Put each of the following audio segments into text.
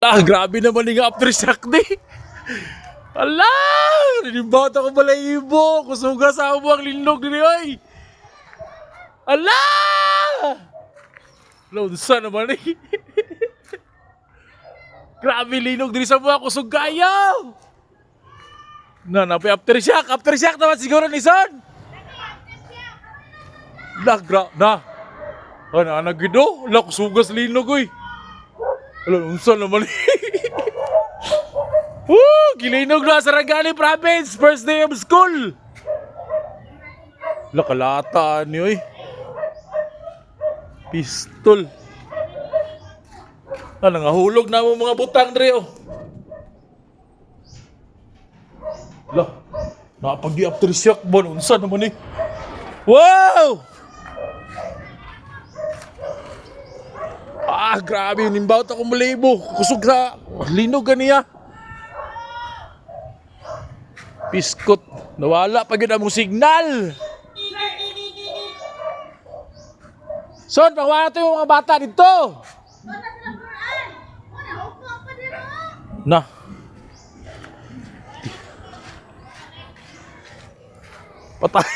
Grabe naman yung aftershock di. Ala! Nanimbawat ako balahibo. Kusuga sa amo ang linog ni oy. Ala! Launsa naman eh. Grabe linog din sa mga kusugayaw. Napi aftershock. Aftershock naman siguro ni Son. Na. Ano gido? Ala, kusugas linog oy. Ala, unsa naman eh. Woo! Gilinog na sa Sarangani Province. First day of school. Lakalataan niyo eh. Pistol. Nangahulog na mo mga butang dre oh. Lah, napag di aftershock ba? Unsa naman eh. Wow! Grabe, nimbaut ako malibo. Kusog sa linog ganiya. Piskot, nawala pa yun ang mong signal. Son, pagwala ito yung mga bata dito. Na. Patay.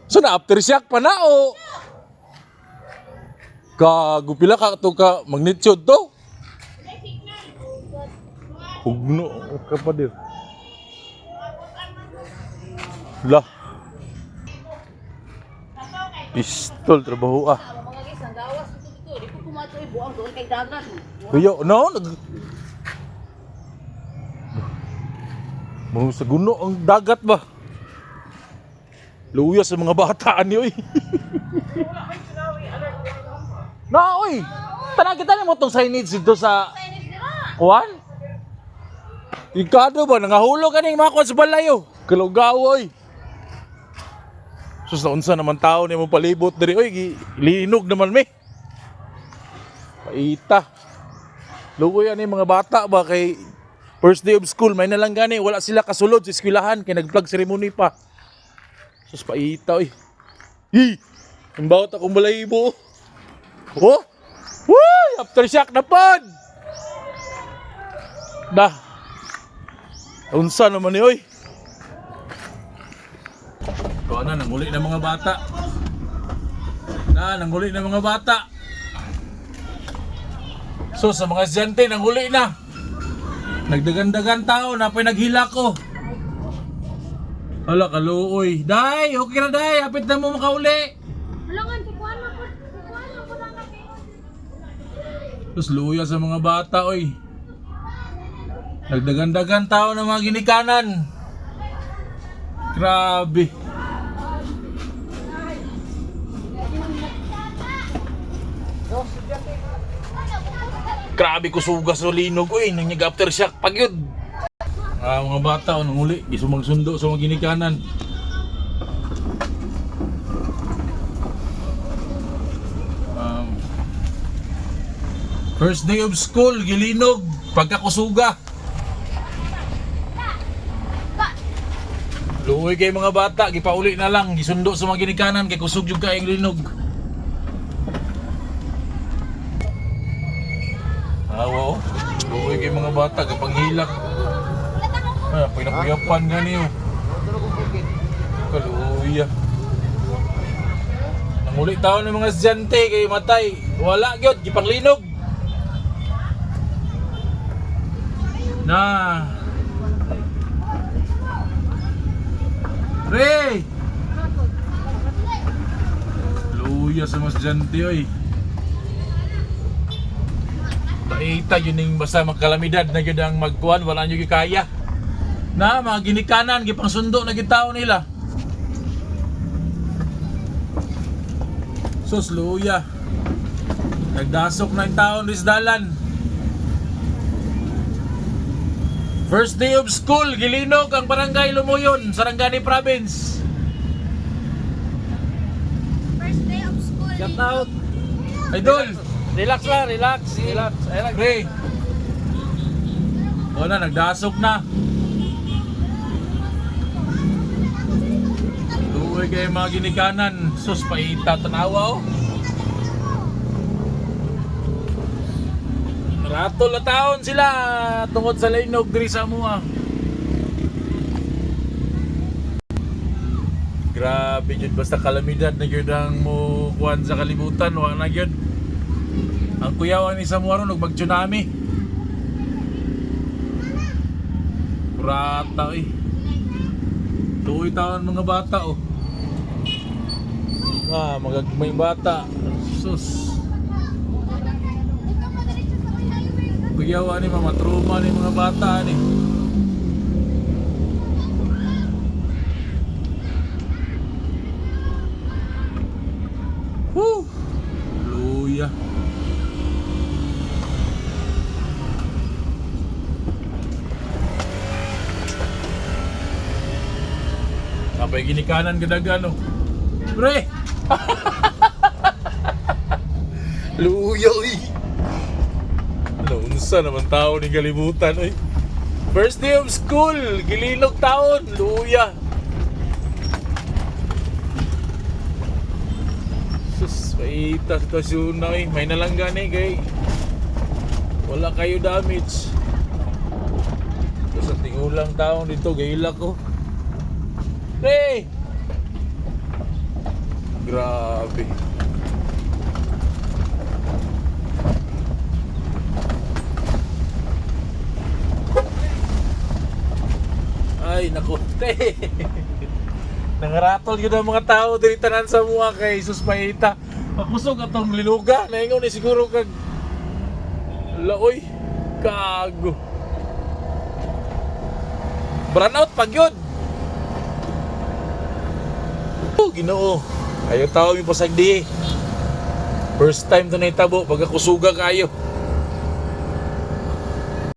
So na aftershock pa na o. Kagupila ka ito ka magnitude to. Hugno ka pa dir. Lah. Pistol trabaho ah. Kuya, no? Mga sa guno ang dagat ba? Luya sa mga bataan niyo eh. Na, oy! Tanagita mo itong signage dito sa... Kuwan? Ikado ba? Nangahulog ka ng mga kuwan sa balayo. Kalugaw, oy. Sus, naunsa naman tao niya mo palibot dari. Oy, linog naman me. Paita. Lugoy yan yung mga bata ba kay first day of school. May nalang gani. Wala sila kasulod sa eskwelahan. Kaya nag-flag ceremony pa. Sus, paita, oy. Hi! Ang bawat akong balahibo. Oh! Woo! Aftershock na pod! Dah. Unsa naman ni oy. Ito na, nanguli ng mga bata. Nanguli ng mga bata. So sa mga estudyante, nanguli na. Nagdagan-dagan tao na naghila ko. Hala, kaluoy. Day, okay na day. Apit na mo makauli. Tapos luya sa mga bata, oy. Nagdagan-dagan tao ng mga ginikanan. Grabe. Grabe kusugas sa linog, oy. Nangyag aftershock pag yun. Mga bata, nanguli. Isumagsundo sa mga ginikanan. First day of school, gilinog. Pagkakusuga. Luoy kay mga bata, gipauli na lang, gisundo sa mga ginikanan kay kusog yung kaing linog. Wow. Luoy kay mga bata, kapanghilak. Pinapuyapan nga niyo. Kaluya. Nanguli tao ng mga estudyante kay matay. Wala gyud, gipanglinog. Na. Pre! Luya sa mas estudyante oy. Paita yun yung basta magkalamidad na yun ang magkuhan, wala nyo kaya. Na mga ginikanan, gipang sundo na gitao nila. Sus, luya. Nagdasok na yung taon Rizdalan. First day of school, gilinog ang barangay Lumuyon, Sarangani Province. First day of school. Shout out. Idol. Relax lang, relax. Pre. O na, nagdasok na. Tuloy kayo mga ginikanan. Sus, paita, tanawa oh. Ratol na taon sila tungod sa linog diri sa mua. Grabe jud basta kalamidad na gyud ang mo kuan sa kalibutan wa na gyud. Ang kuyawan ni Samuaro nagmag-tsunami. Kurata eh. Tuoy taon mga bata oh. Magagmay bata. Sus. Kuyawan ni mga trauma ni mga bata ni. Woo! Hallelujah. Kapay ginikanan kadagano. Pre! Luya oy. Unsa naman tao ni kalibutan oy. First day of school, gililog taon, luya. Sus, paita sitwasyon na eh. May nalanggan eh kay wala kayo damage. Sa tingulang taon dito, gaila ko. Hey! Grabe. Ay, naku. Nangaratol yun ang mga tao diri tanan sa mga kay Jesus paita. Pakusog atong liluga. Naingaw ni siguro kag laoy. Kago. Burnout pag yun. Oh, Ginoo. Ayaw tao mi pasagdi. First time to na itabo pag ako suga kayo.